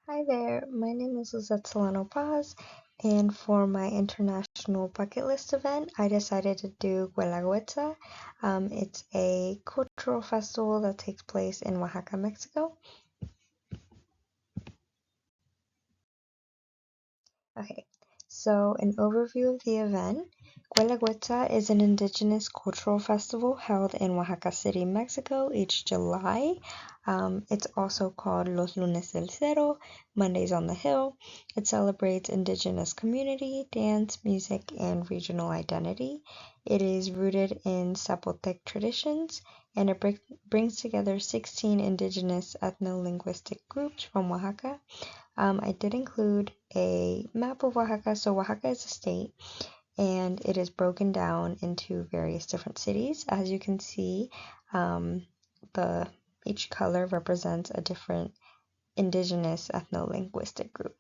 Hi there, my name is Solano-Paz, and for my international bucket list event, I decided to do Guelaguetza. It's a cultural festival that takes place in Oaxaca, Mexico. Okay, so an overview of the event. Guelaguetza is an indigenous cultural festival held in Oaxaca City, Mexico each July. It's also called Los Lunes del Cerro, Mondays on the Hill. It celebrates indigenous community, dance, music, and regional identity. It is rooted in Zapotec traditions, and it brings together 16 indigenous ethno-linguistic groups from Oaxaca. I did include a map of Oaxaca. So Oaxaca is a state and it is broken down into various different cities. As you can see, um, the each color represents a different indigenous ethno-linguistic group.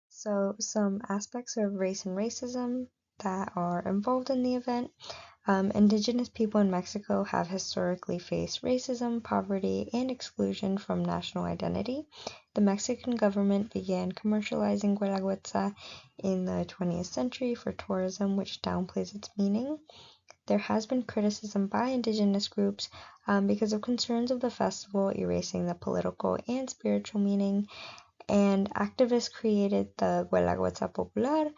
So some aspects of race and racism that are involved in the event. Indigenous people in Mexico have historically faced racism, poverty, and exclusion from national identity. The Mexican government began commercializing Guelaguetza in the 20th century for tourism, which downplays its meaning. There has been criticism by indigenous groups because of concerns of the festival erasing the political and spiritual meaning, and activists created the Guelaguetza Popular,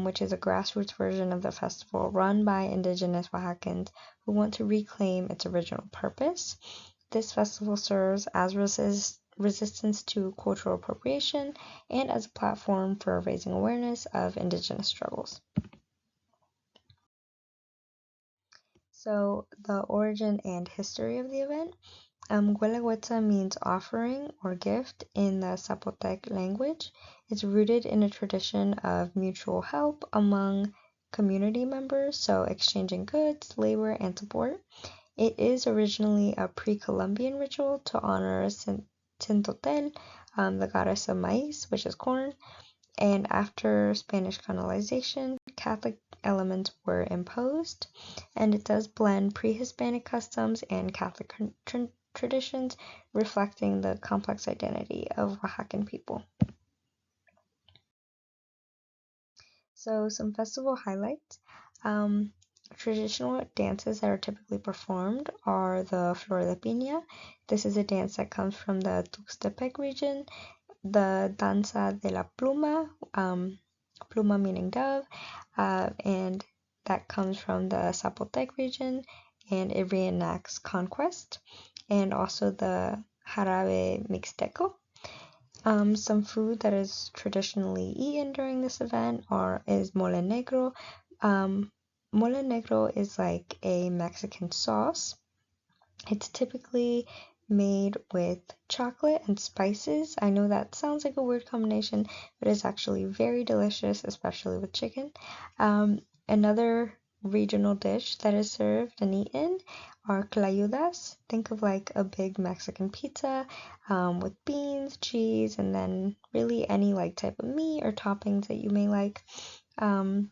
which is a grassroots version of the festival run by indigenous Oaxacans who want to reclaim its original purpose. This festival serves as resistance to cultural appropriation and as a platform for raising awareness of indigenous struggles. So, the origin and history of the event. Guelaguetza means offering or gift in the Zapotec language. It's rooted in a tradition of mutual help among community members, so exchanging goods, labor, and support. It is originally a pre-Columbian ritual to honor Cintotel, the goddess of maize, which is corn, and after Spanish colonization, Catholic elements were imposed, and it does blend pre-Hispanic customs and Catholic traditions, reflecting the complex identity of Oaxacan people. So, some festival highlights. Um, Traditional dances that are typically performed are the Flor de Piña. This is a dance that comes from the Tuxtepec region. The Danza de la Pluma, pluma meaning dove, and that comes from the Zapotec region, and it reenacts conquest, and also the Jarabe Mixteco. Some food that is traditionally eaten during this event is mole negro. Mole negro is like a Mexican sauce. It's typically made with chocolate and spices. I know that sounds like a weird combination, but it's actually very delicious, especially with chicken. Another regional dish that is served and eaten are clayudas. Think of like a big Mexican pizza with beans, cheese, and then really any like type of meat or toppings that you may like. Um,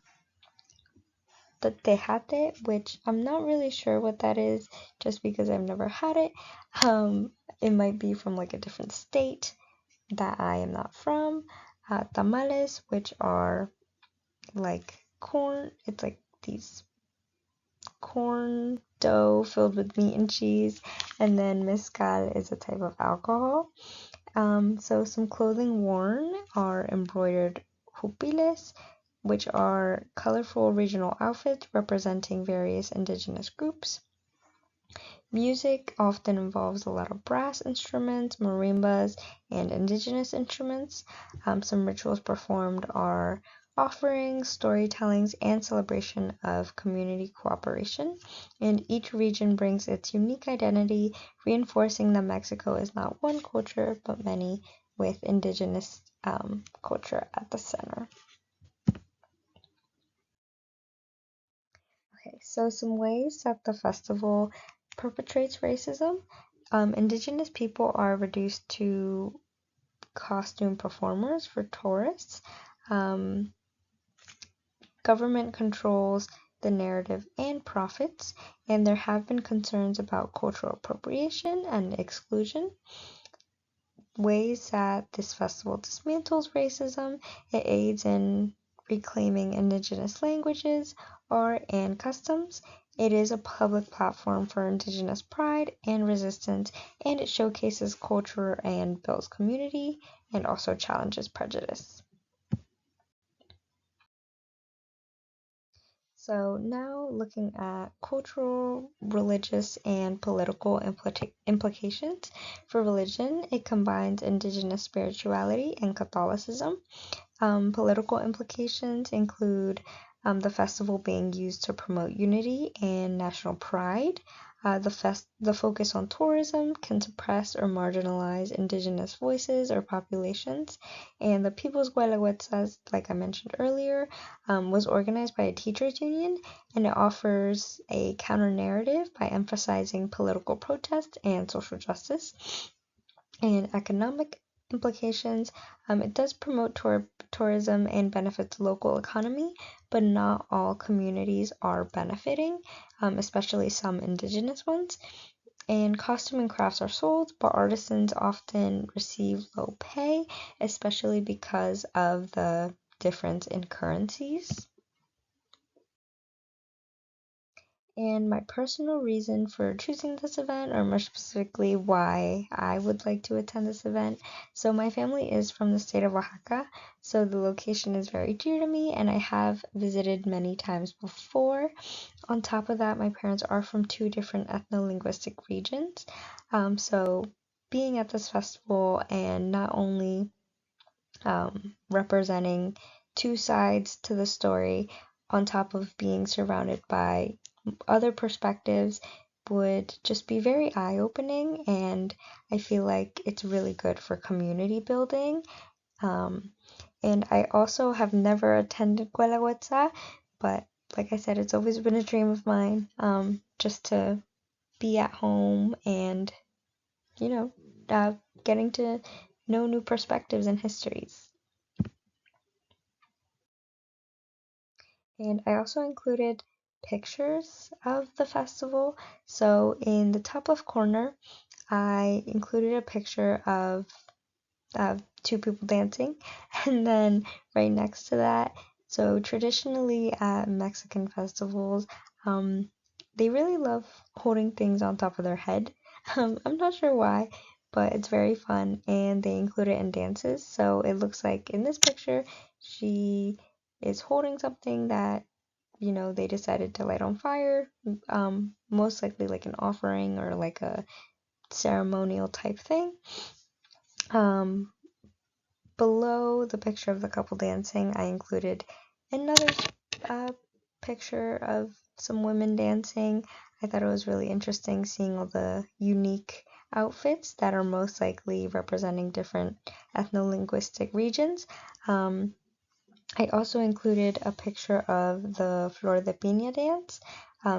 the tejate, which I'm not really sure what that is, just because I've never had it. It might be from like a different state that I am not from. Tamales, which are like corn, it's like these corn dough filled with meat and cheese, and then mezcal is a type of alcohol. So some clothing worn are embroidered hupiles, which are colorful regional outfits representing various indigenous groups. Music often involves a lot of brass instruments, marimbas, and indigenous instruments. Some rituals performed are offerings, storytellings, and celebration of community cooperation. And each region brings its unique identity, reinforcing that Mexico is not one culture, but many, with indigenous culture at the center. Okay, so some ways that the festival perpetrates racism. Indigenous people are reduced to costume performers for tourists. Um, Government controls the narrative, and profits, and there have been concerns about cultural appropriation and exclusion. Ways that this festival dismantles racism, it aids in reclaiming indigenous languages, art, and customs. It is a public platform for indigenous pride and resistance, and it showcases culture and builds community, and also challenges prejudice. So now looking at cultural, religious, and political implications. For religion, it combines indigenous spirituality and Catholicism. Political implications include the festival being used to promote unity and national pride. The focus on tourism can suppress or marginalize indigenous voices or populations. And the People's Guelaguetza, like I mentioned earlier, was organized by a teachers union, and it offers a counter narrative by emphasizing political protest and social justice. And economic implications, it does promote tourism and benefits local economy, but not all communities are benefiting, especially some indigenous ones. And costume and crafts are sold, but artisans often receive low pay, especially because of the difference in currencies. And my personal reason for choosing this event, or more specifically, why I would like to attend this event. So, my family is from the state of Oaxaca, so the location is very dear to me, and I have visited many times before. On top of that, my parents are from two different ethno-linguistic regions. So, being at this festival and not only representing two sides to the story, on top of being surrounded by other perspectives, would just be very eye-opening, and I feel like it's really good for community building. Um, and I also have never attended Guelaguetza, but like I said, it's always been a dream of mine, just to be at home and, you know, getting to know new perspectives and histories. And I also included pictures of the festival. So in the top left corner, I included a picture of two people dancing, and then right next to that, so traditionally at Mexican festivals, um, they really love holding things on top of their head. I'm not sure why, but it's very fun, and they include it in dances. So it looks like in this picture, she is holding something that they decided to light on fire, most likely like an offering or like a ceremonial type thing. Um, Below the picture of the couple dancing, I included another uh, picture of some women dancing. I thought it was really interesting seeing all the unique outfits that are most likely representing different ethno-linguistic regions. I also included a picture of the Flor de Pina dance.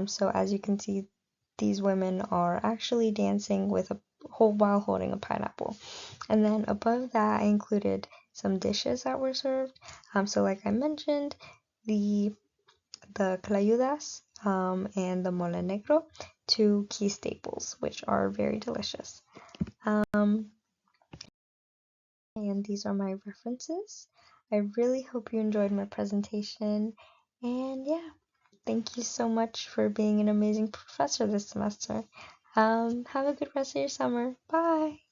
So as you can see, these women are actually dancing with a whole while holding a pineapple. And then above that, I included some dishes that were served. So like I mentioned, the clayudas and the mole negro, two key staples, which are very delicious. And these are my references. I really hope you enjoyed my presentation. And yeah, thank you so much for being an amazing professor this semester. Have a good rest of your summer. Bye.